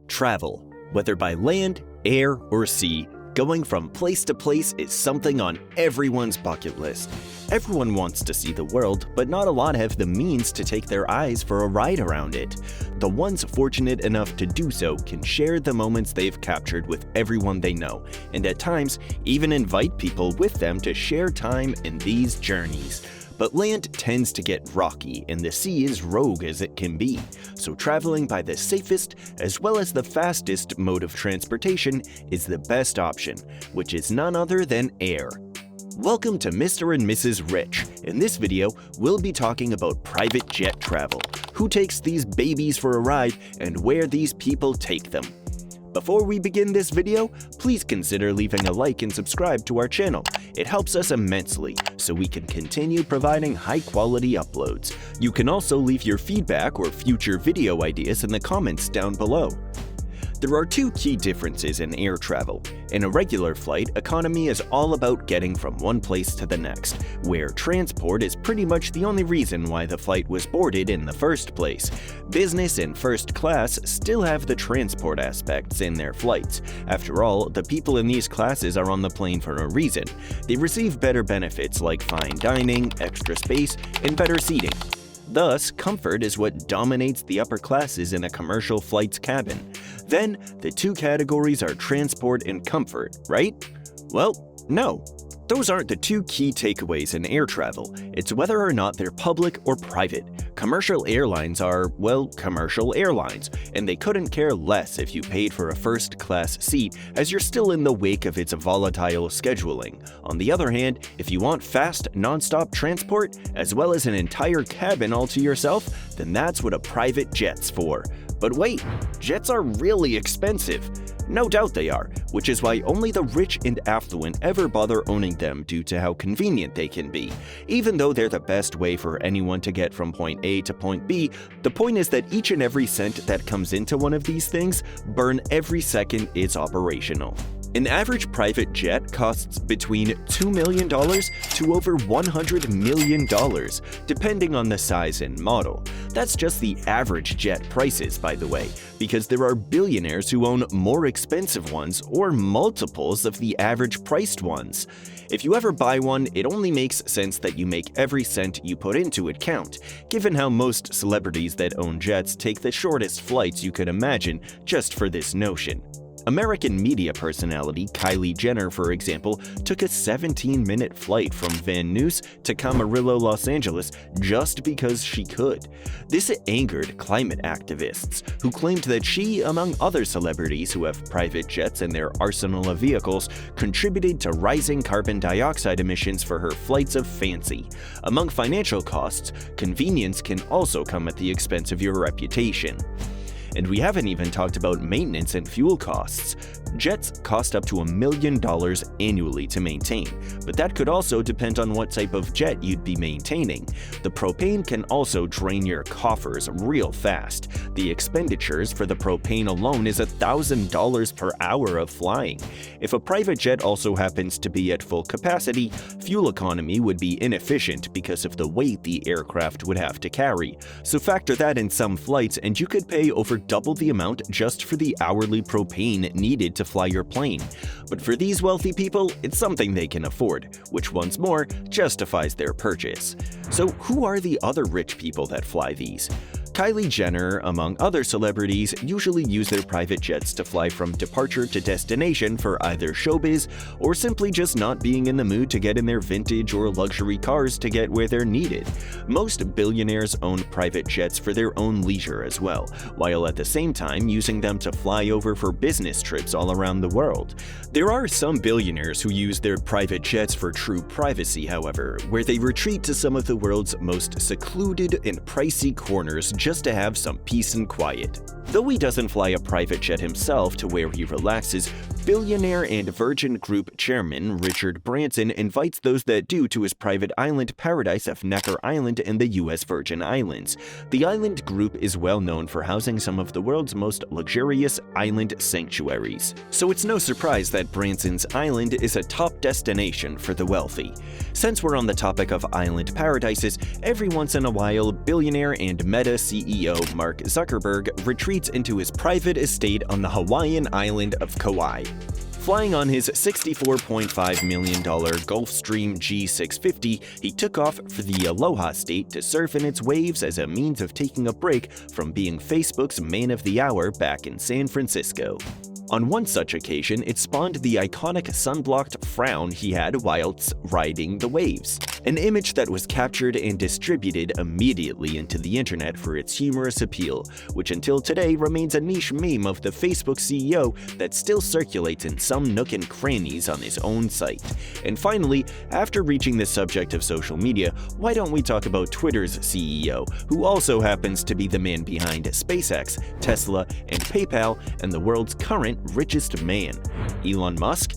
Travel, whether by land, air, or sea, going from place to place is something on everyone's bucket list. Everyone wants to see the world, but not a lot have the means to take their eyes for a ride around it. The ones fortunate enough to do so can share the moments they've captured with everyone they know, and at times even invite people with them to share time in these journeys. But land tends to get rocky and the sea is rogue as it can be, so traveling by the safest as well as the fastest mode of transportation is the best option, which is none other than air. Welcome to Mr. and Mrs. Rich. In this video, we'll be talking about private jet travel, who takes these babies for a ride, and where these people take them. Before we begin this video, please consider leaving a like and subscribe to our channel. It helps us immensely, so we can continue providing high-quality uploads. You can also leave your feedback or future video ideas in the comments down below. There are two key differences in air travel. In a regular flight, economy is all about getting from one place to the next, where transport is pretty much the only reason why the flight was boarded in the first place. Business and first class still have the transport aspects in their flights. After all, the people in these classes are on the plane for a reason. They receive better benefits like fine dining, extra space, and better seating. Thus, comfort is what dominates the upper classes in a commercial flight's cabin. Then, the two categories are transport and comfort, right? Well, no. Those aren't the two key takeaways in air travel. It's whether or not they're public or private. Commercial airlines are, well, commercial airlines, and they couldn't care less if you paid for a first-class seat, as you're still in the wake of its volatile scheduling. On the other hand, if you want fast, non-stop transport, as well as an entire cabin all to yourself, then that's what a private jet's for. But wait, jets are really expensive. No doubt they are, which is why only the rich and affluent ever bother owning them due to how convenient they can be. Even though they're the best way for anyone to get from point A to point B, the point is that each and every cent that comes into one of these things burn every second it's operational. An average private jet costs between $2 million to over $100 million, depending on the size and model. That's just the average jet prices, by the way, because there are billionaires who own more expensive ones or multiples of the average priced ones. If you ever buy one, it only makes sense that you make every cent you put into it count, given how most celebrities that own jets take the shortest flights you could imagine just for this notion. American media personality Kylie Jenner, for example, took a 17-minute flight from Van Nuys to Camarillo, Los Angeles, just because she could. This angered climate activists, who claimed that she, among other celebrities who have private jets in their arsenal of vehicles, contributed to rising carbon dioxide emissions for her flights of fancy. Among financial costs, convenience can also come at the expense of your reputation. And we haven't even talked about maintenance and fuel costs. Jets cost up to $1 million annually to maintain, but that could also depend on what type of jet you'd be maintaining. The propane can also drain your coffers real fast. The expenditures for the propane alone is $1,000 per hour of flying. If a private jet also happens to be at full capacity, fuel economy would be inefficient because of the weight the aircraft would have to carry. So factor that in some flights and you could pay over double the amount just for the hourly propane needed to fly your plane. But for these wealthy people, it's something they can afford, which once more justifies their purchase. So who are the other rich people that fly these? Kylie Jenner, among other celebrities, usually use their private jets to fly from departure to destination for either showbiz or simply just not being in the mood to get in their vintage or luxury cars to get where they're needed. Most billionaires own private jets for their own leisure as well, while at the same time using them to fly over for business trips all around the world. There are some billionaires who use their private jets for true privacy, however, where they retreat to some of the world's most secluded and pricey corners just to have some peace and quiet. Though he doesn't fly a private jet himself to where he relaxes, Billionaire and Virgin Group chairman Richard Branson invites those that do to his private island paradise of Necker Island in the U.S. Virgin Islands. The island group is well known for housing some of the world's most luxurious island sanctuaries. So it's no surprise that Branson's island is a top destination for the wealthy. Since we're on the topic of island paradises, every once in a while, billionaire and Meta CEO Mark Zuckerberg retreats into his private estate on the Hawaiian island of Kauai. Flying on his $64.5 million Gulfstream G650, he took off for the Aloha State to surf in its waves as a means of taking a break from being Facebook's man of the hour back in San Francisco. On one such occasion, it spawned the iconic sunblocked frown he had whilst riding the waves, an image that was captured and distributed immediately into the internet for its humorous appeal, which until today remains a niche meme of the Facebook CEO that still circulates in some nook and crannies on his own site. And finally, after reaching the subject of social media, why don't we talk about Twitter's CEO, who also happens to be the man behind SpaceX, Tesla, and PayPal, and the world's current richest man, Elon Musk?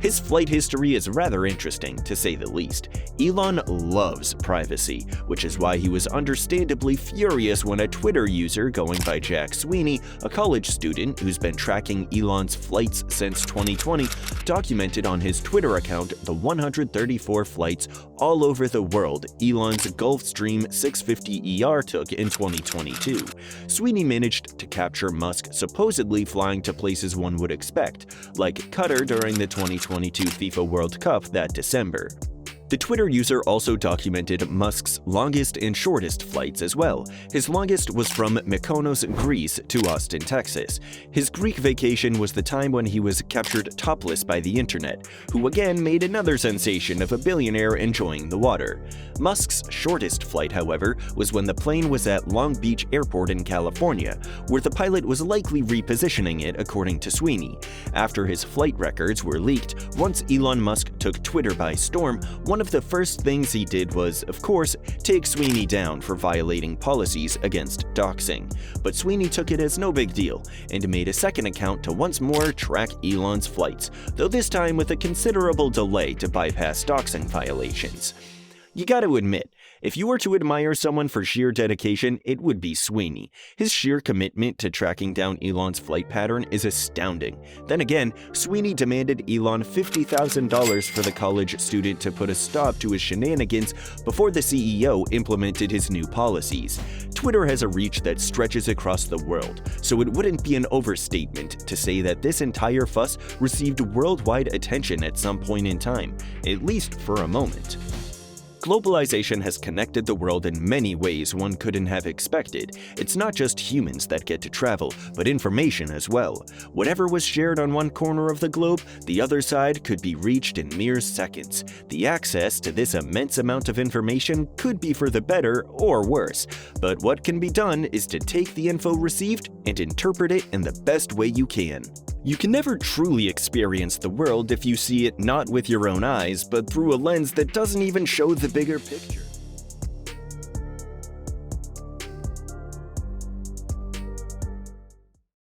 His flight history is rather interesting, to say the least. Elon loves privacy, which is why he was understandably furious when a Twitter user going by Jack Sweeney, a college student who's been tracking Elon's flights since 2020, documented on his Twitter account the 134 flights all over the world Elon's Gulfstream 650ER took in 2022. Sweeney managed to capture Musk supposedly flying to places one would expect, like Qatar during the 2022 FIFA World Cup that December. The Twitter user also documented Musk's longest and shortest flights as well. His longest was from Mykonos, Greece to Austin, Texas. His Greek vacation was the time when he was captured topless by the internet, who again made another sensation of a billionaire enjoying the water. Musk's shortest flight, however, was when the plane was at Long Beach Airport in California, where the pilot was likely repositioning it according to Sweeney. After his flight records were leaked, once Elon Musk took Twitter by storm, one of the first things he did was, of course, take Sweeney down for violating policies against doxing. But Sweeney took it as no big deal and made a second account to once more track Elon's flights, though this time with a considerable delay to bypass doxing violations. You gotta admit, if you were to admire someone for sheer dedication, it would be Sweeney. His sheer commitment to tracking down Elon's flight pattern is astounding. Then again, Sweeney demanded Elon $50,000 for the college student to put a stop to his shenanigans before the CEO implemented his new policies. Twitter has a reach that stretches across the world, so it wouldn't be an overstatement to say that this entire fuss received worldwide attention at some point in time, at least for a moment. Globalization has connected the world in many ways one couldn't have expected. It's not just humans that get to travel, but information as well. Whatever was shared on one corner of the globe, the other side could be reached in mere seconds. The access to this immense amount of information could be for the better or worse, but what can be done is to take the info received and interpret it in the best way you can. You can never truly experience the world if you see it not with your own eyes, but through a lens that doesn't even show the bigger picture.